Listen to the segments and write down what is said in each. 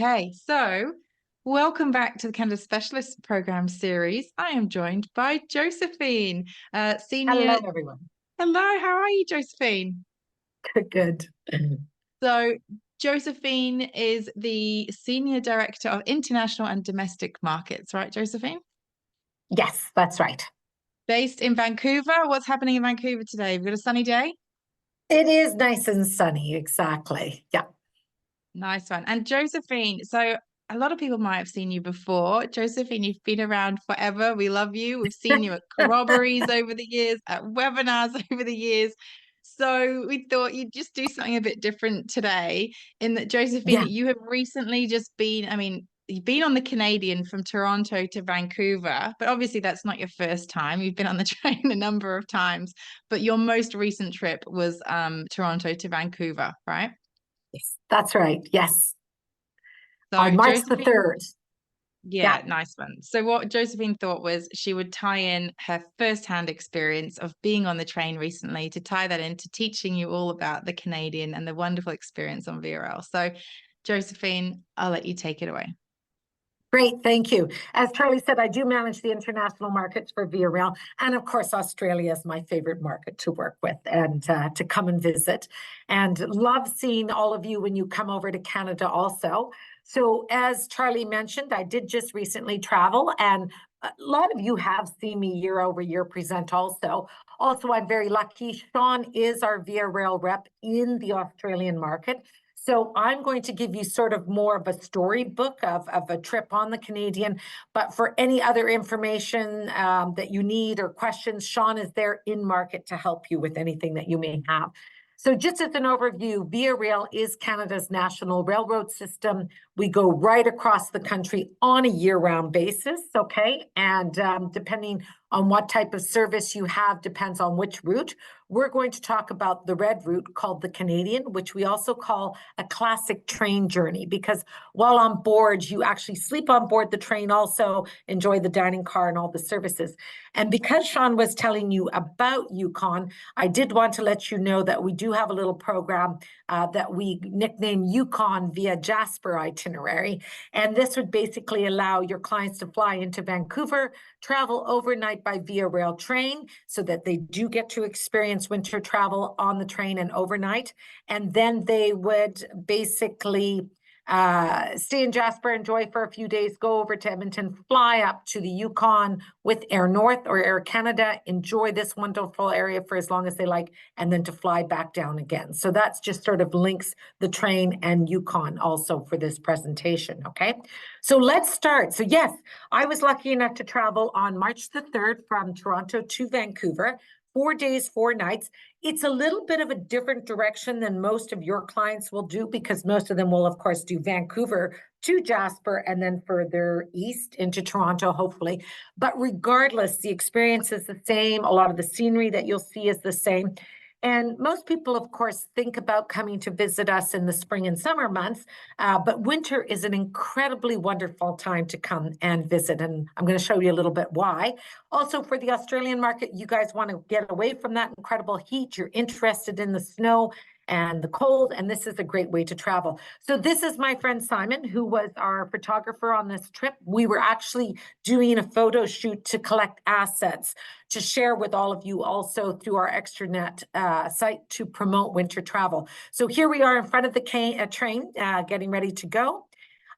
Okay, so welcome back to the Canada Specialist Program series. I am joined by Josephine, senior. Hello, everyone. Hello, how are you, Josephine? Good. So, Josephine is the Senior Director of International and Domestic Markets, right, Josephine? Yes, that's right. Based in Vancouver. What's happening in Vancouver today? We've got a sunny day? It is nice and sunny. Exactly. Yeah. Nice one. And Josephine, so a lot of people might have seen you before. Josephine, you've been around forever. We love you. We've seen you at corroborees over the years, at webinars over the years. So we thought you'd just do something a bit different today in that, Josephine, Yeah. you have recently just been, you've been on the Canadian from Toronto to Vancouver, but obviously that's not your first time. You've been on the train a number of times, but your most recent trip was Toronto to Vancouver, right? Yes, that's right. Yes. So On March the Josephine, 3rd. Yeah. yeah, nice one. So what Josephine thought was she would tie in her firsthand experience of being on the train recently to tie that into teaching you all about the Canadian and the wonderful experience on VRL. So Josephine, I'll let you take it away. Great. Thank you. As Charlie said, I do manage the international markets for VRL. And of course, Australia is my favorite market to work with and to come and visit. And love seeing all of you when you come over to Canada also. So as Charlie mentioned, I did just recently travel, and a lot of you have seen me year over year present also. Also, I'm very lucky. Sean is our VRL rep in the Australian market. So I'm going to give you sort of more of a storybook of a trip on the Canadian. But for any other information that you need or questions, Sean is there in market to help you with anything that you may have. So just as an overview, Via Rail is Canada's national railroad system. We go right across the country on a year-round basis, okay? And depending on what type of service you have, depends on which route. We're going to talk about the red route called the Canadian, which we also call a classic train journey, because while on board, you actually sleep on board the train, also enjoy the dining car and all the services. And because Sean was telling you about Yukon, I did want to let you know that we do have a little program that we nickname Yukon via Jasper itinerary. And this would basically allow your clients to fly into Vancouver, travel overnight by via rail train so that they do get to experience winter travel on the train and overnight. And then they would basically stay in Jasper, enjoy for a few days, go over to Edmonton, fly up to the Yukon with Air North or Air Canada, enjoy this wonderful area for as long as they like, and then to fly back down again. So that's just sort of links the train and Yukon also for this presentation, okay? So let's start. So yes, I was lucky enough to travel on March the 3rd from Toronto to Vancouver. 4 days, 4 nights. It's a little bit of a different direction than most of your clients will do, because most of them will, of course, do Vancouver to Jasper and then further east into Toronto, hopefully. But regardless, the experience is the same. A lot of the scenery that you'll see is the same. And most people, of course, think about coming to visit us in the spring and summer months, but winter is an incredibly wonderful time to come and visit. And I'm going to show you a little bit why. Also, for the Australian market, you guys want to get away from that incredible heat. You're interested in the snow and the cold, and this is a great way to travel. So this is my friend Simon, who was our photographer on this trip. We were actually doing a photo shoot to collect assets to share with all of you also through our extranet site to promote winter travel. So here we are in front of the train, getting ready to go.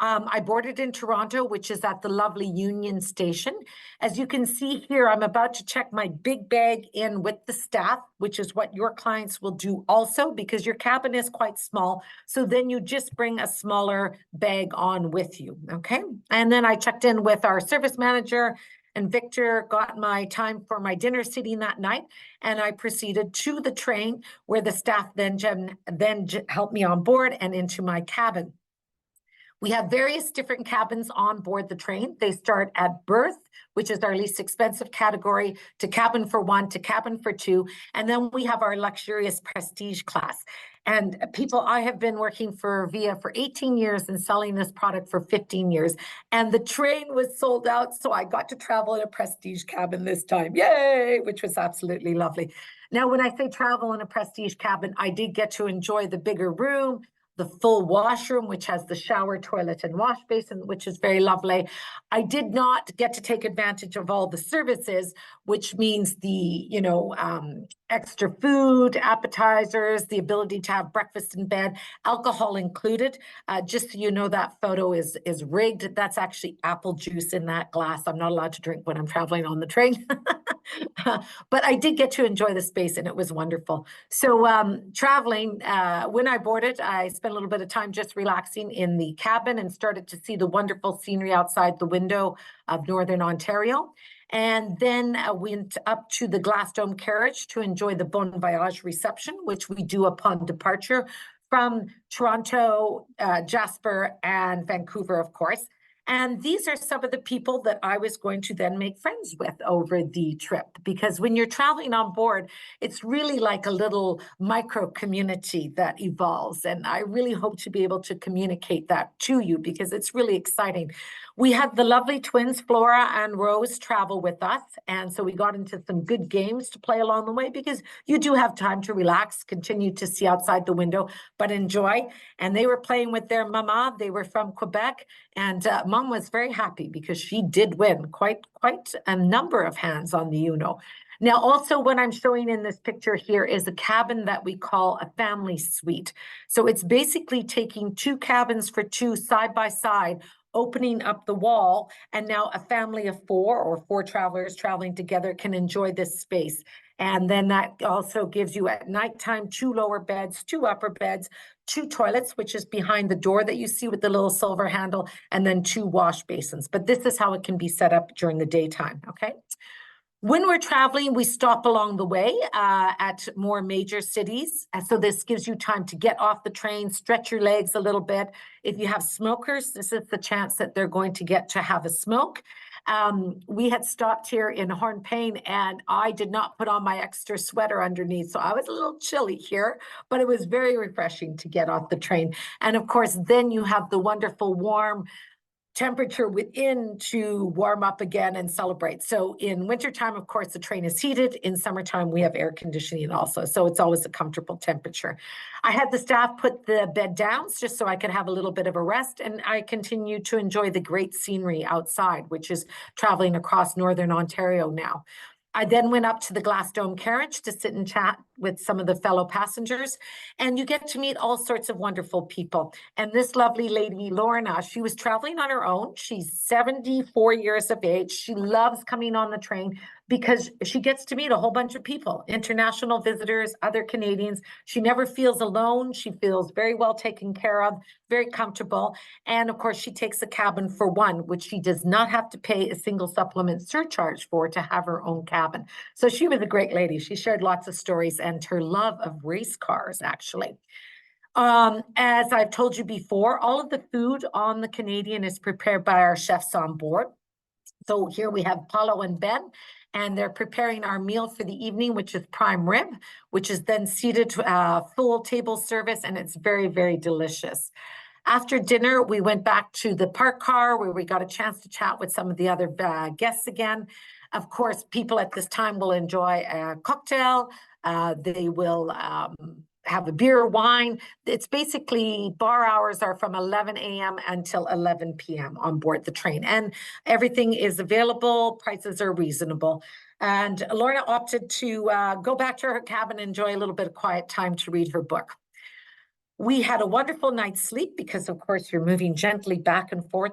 I boarded in Toronto, which is at the lovely Union Station. As you can see here, I'm about to check my big bag in with the staff, which is what your clients will do also, because your cabin is quite small. So then you just bring a smaller bag on with you, okay? And then I checked in with our service manager, and Victor got my time for my dinner sitting that night, and I proceeded to the train where the staff then helped me on board and into my cabin. We have various different cabins on board the train. They start at berth, which is our least expensive category, to cabin for 1, to cabin for 2. And then we have our luxurious prestige class. And people, I have been working for VIA for 18 years and selling this product for 15 years. And the train was sold out, so I got to travel in a prestige cabin this time. Yay! Which was absolutely lovely. Now, when I say travel in a prestige cabin, I did get to enjoy the bigger room, the full washroom, which has the shower, toilet, and wash basin, which is very lovely. I did not get to take advantage of all the services, which means the, extra food, appetizers, the ability to have breakfast in bed, alcohol included. Just so you know, that photo is rigged. That's actually apple juice in that glass. I'm not allowed to drink when I'm traveling on the train. But I did get to enjoy the space, and it was wonderful. So traveling, when I boarded, I spent a little bit of time just relaxing in the cabin and started to see the wonderful scenery outside the window of Northern Ontario. And then went up to the glass dome carriage to enjoy the Bon Voyage reception, which we do upon departure from Toronto, Jasper, and Vancouver, of course. And these are some of the people that I was going to then make friends with over the trip. Because when you're traveling on board, it's really like a little micro community that evolves. And I really hope to be able to communicate that to you, because it's really exciting. We had the lovely twins, Flora and Rose, travel with us. And so we got into some good games to play along the way, because you do have time to relax, continue to see outside the window, but enjoy. And they were playing with their mama. They were from Quebec. And Mom was very happy because she did win quite a number of hands on the Uno. Now, also what I'm showing in this picture here is a cabin that we call a family suite. So it's basically taking two cabins for two side by side, opening up the wall, and now a family of four or four travelers traveling together can enjoy this space. And then that also gives you at nighttime two lower beds, two upper beds, two toilets, which is behind the door that you see with the little silver handle, and then two wash basins. But this is how it can be set up during the daytime, okay? When we're traveling, we stop along the way at more major cities. And so this gives you time to get off the train, stretch your legs a little bit. If you have smokers, this is the chance that they're going to get to have a smoke. We had stopped here in Hornpain, and I did not put on my extra sweater underneath. So I was a little chilly here, but it was very refreshing to get off the train. And of course, then you have the wonderful warm temperature within to warm up again and celebrate. So in wintertime, of course, the train is heated. In summertime, we have air conditioning also. So it's always a comfortable temperature. I had the staff put the bed down just so I could have a little bit of a rest. And I continue to enjoy the great scenery outside, which is traveling across Northern Ontario now. I then went up to the glass dome carriage to sit and chat with some of the fellow passengers, and you get to meet all sorts of wonderful people. And this lovely lady, Lorna, she was traveling on her own. She's 74 years of age. She loves coming on the train because she gets to meet a whole bunch of people, international visitors, other Canadians. She never feels alone. She feels very well taken care of, very comfortable. And of course, she takes a cabin for one, which she does not have to pay a single supplement surcharge for to have her own cabin. So she was a great lady. She shared lots of stories and her love of race cars, actually. As I've told you before, all of the food on the Canadian is prepared by our chefs on board. So here we have Paulo and Ben, and they're preparing our meal for the evening, which is prime rib, which is then seated full table service, and it's very, very delicious. After dinner, we went back to the park car where we got a chance to chat with some of the other guests again. Of course, people at this time will enjoy a cocktail. They will have a beer or wine. It's basically bar hours are from 11 a.m. until 11 p.m. on board the train. And everything is available. Prices are reasonable. And Lorna opted to go back to her cabin and enjoy a little bit of quiet time to read her book. We had a wonderful night's sleep because, of course, you're moving gently back and forth,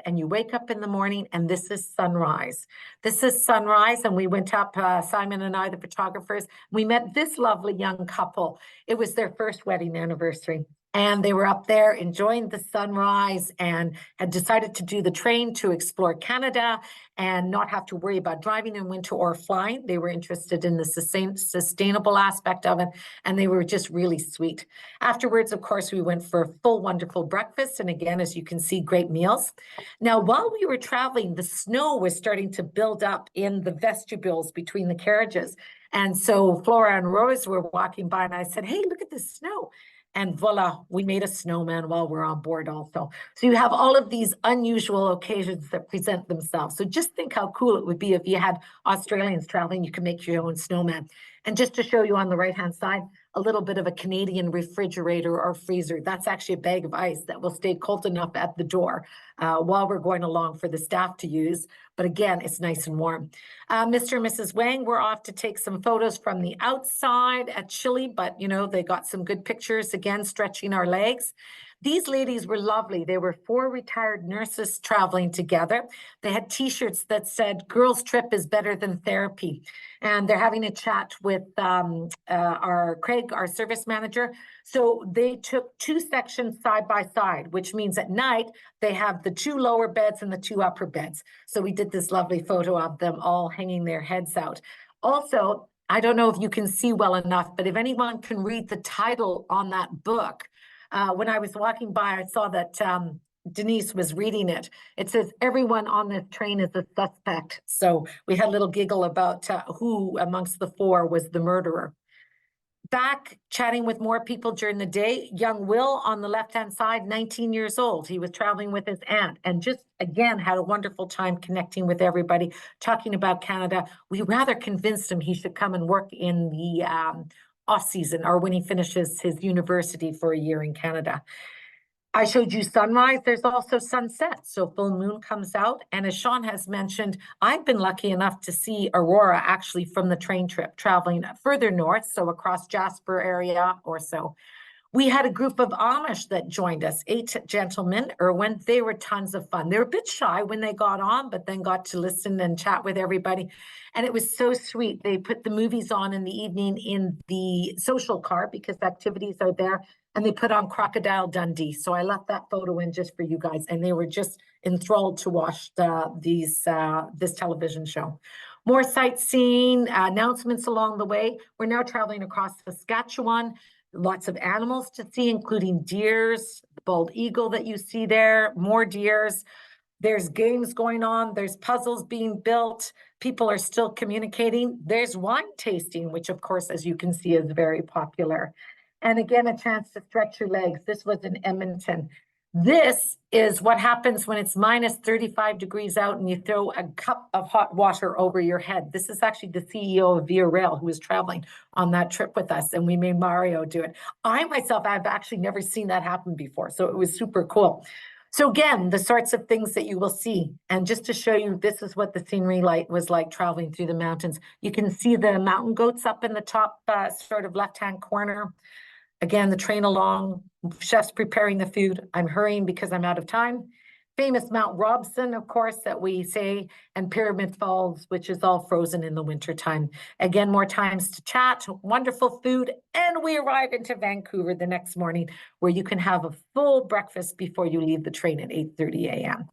and you wake up in the morning and this is sunrise. This is sunrise, and we went up, Simon and I, the photographers, we met this lovely young couple. It was their first wedding anniversary. And they were up there enjoying the sunrise and had decided to do the train to explore Canada and not have to worry about driving in winter or flying. They were interested in the sustainable aspect of it, and they were just really sweet. Afterwards, of course, we went for a full, wonderful breakfast. And again, as you can see, great meals. Now, while we were traveling, the snow was starting to build up in the vestibules between the carriages. And so Flora and Rose were walking by, and I said, hey, look at the snow. And voila, we made a snowman while we're on board also. So you have all of these unusual occasions that present themselves. So just think how cool it would be if you had Australians traveling, you could make your own snowman. And just to show you on the right-hand side, a little bit of a Canadian refrigerator or freezer. That's actually a bag of ice that will stay cold enough at the door while we're going along for the staff to use. But again, it's nice and warm. Mr. and Mrs. Wang were off to take some photos from the outside at Chile, but they got some good pictures, again, stretching our legs. These ladies were lovely. They were 4 retired nurses traveling together. They had T-shirts that said, "Girls' trip is better than therapy." And they're having a chat with our Craig, our service manager. So they took 2 sections side by side, which means at night they have the 2 lower beds and the 2 upper beds. So we did this lovely photo of them all hanging their heads out. Also, I don't know if you can see well enough, but if anyone can read the title on that book, when I was walking by, I saw that Denise was reading it. It says, "Everyone on this train is a suspect." So we had a little giggle about who amongst the 4 was the murderer. Back chatting with more people during the day, young Will on the left-hand side, 19 years old. He was traveling with his aunt and just, again, had a wonderful time connecting with everybody, talking about Canada. We rather convinced him he should come and work in the off season or when he finishes his university for a year in Canada. I showed you sunrise. There's also sunset. So full moon comes out. And as Sean has mentioned, I've been lucky enough to see aurora actually from the train trip traveling further north. So across Jasper area or so. We had a group of Amish that joined us, 8 gentlemen, Erwin. They were tons of fun. They were a bit shy when they got on, but then got to listen and chat with everybody. And it was so sweet. They put the movies on in the evening in the social car because activities are there. And they put on Crocodile Dundee. So I left that photo in just for you guys. And they were just enthralled to watch this television show. More sightseeing, announcements along the way. We're now traveling across Saskatchewan. Lots of animals to see, including deers, the bald eagle that you see there, more deers. There's games going on. There's puzzles being built. People are still communicating. There's wine tasting, which of course, as you can see, is very popular. And again, a chance to stretch your legs. This was in Edmonton. This is what happens when it's minus 35 degrees out and you throw a cup of hot water over your head. This is actually the CEO of Via Rail who was traveling on that trip with us, and we made Mario do it. I myself, I've actually never seen that happen before, so it was super cool. So again, the sorts of things that you will see. And just to show you, this is what the scenery was like traveling through the mountains. You can see the mountain goats up in the top sort of left-hand corner. Again, the train along, chefs preparing the food. I'm hurrying because I'm out of time. Famous Mount Robson, of course, that we say, and Pyramid Falls, which is all frozen in the wintertime. Again, more times to chat, wonderful food, and we arrive into Vancouver the next morning where you can have a full breakfast before you leave the train at 8:30 a.m.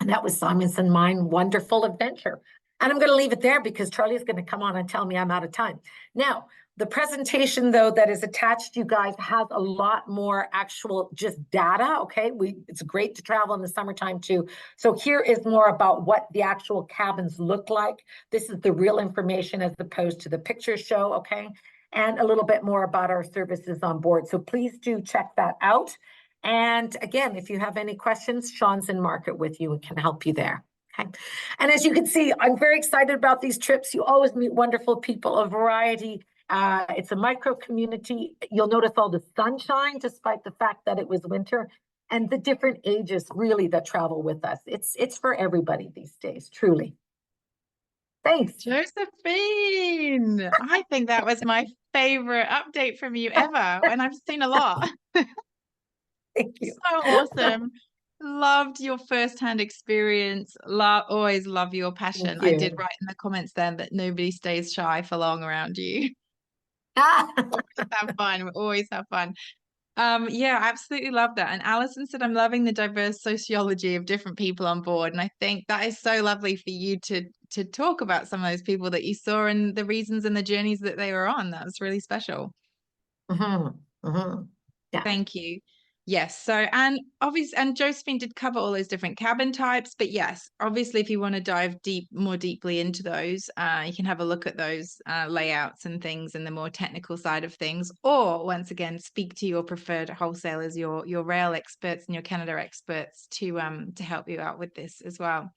And that was Simon's and mine wonderful adventure. And I'm going to leave it there because Charlie's going to come on and tell me I'm out of time. Now, the presentation, though, that is attached, you guys, has a lot more actual just data, okay? It's great to travel in the summertime, too. So here is more about what the actual cabins look like. This is the real information as opposed to the picture show, okay? And a little bit more about our services on board. So please do check that out. And again, if you have any questions, Sean's in market with you and can help you there. Okay. And as you can see, I'm very excited about these trips. You always meet wonderful people, a variety. It's a micro community. You'll notice all the sunshine, despite the fact that it was winter, and the different ages really that travel with us. It's for everybody these days, truly. Thanks. Josephine, I think that was my favorite update from you ever, and I've seen a lot. Thank you. So awesome. Loved your first-hand experience. Always love your passion. I did write in the comments then that nobody stays shy for long around you. Have fun. We always have fun. Yeah, I absolutely love that. And Alison said, "I'm loving the diverse sociology of different people on board." And I think that is so lovely for you to talk about some of those people that you saw and the reasons and the journeys that they were on. That was really special. Yeah. Thank you. Yes. So, and obviously, and Josephine did cover all those different cabin types, but yes, obviously, if you want to dive more deeply into those, you can have a look at those layouts and things and the more technical side of things, or once again, speak to your preferred wholesalers, your rail experts and your Canada experts to help you out with this as well.